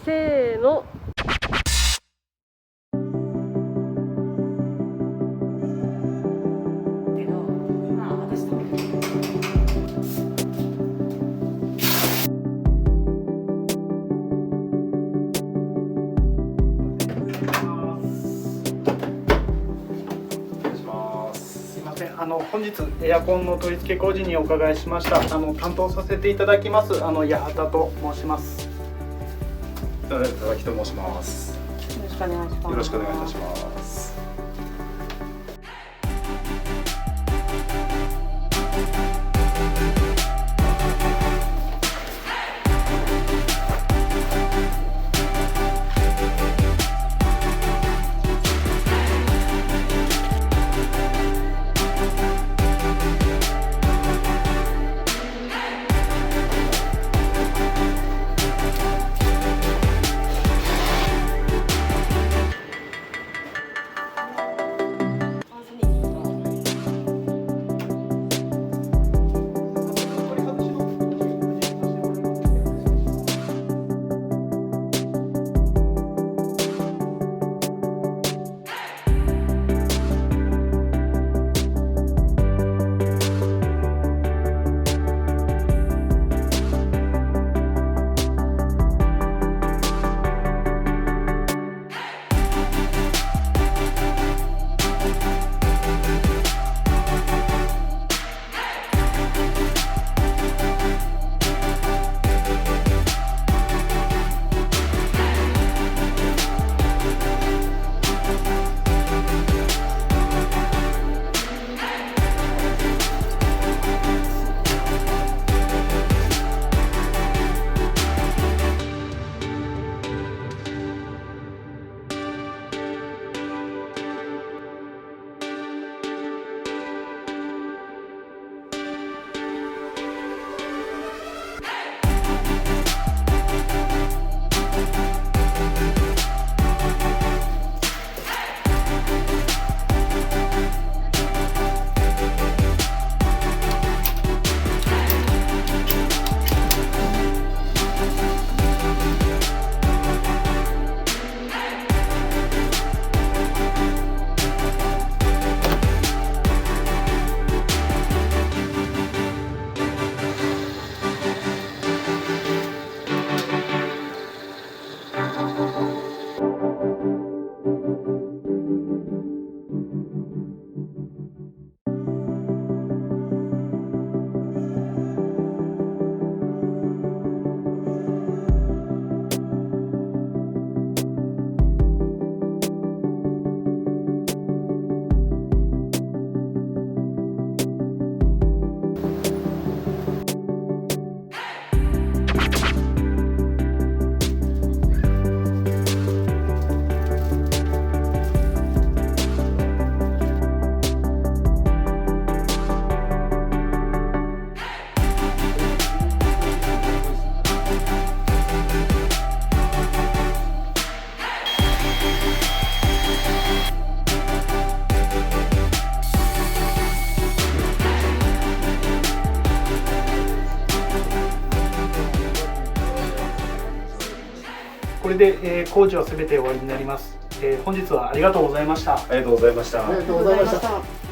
せーの。本日エアコンの取り付け工事にお伺いしました。担当させていただきます八幡と申します。佐々木と申します。よろしくお願いします。よろしくお願いいたします。これで、工事はすべて終わりになります。本日はありがとうございました。ありがとうございました。ありがとうございました。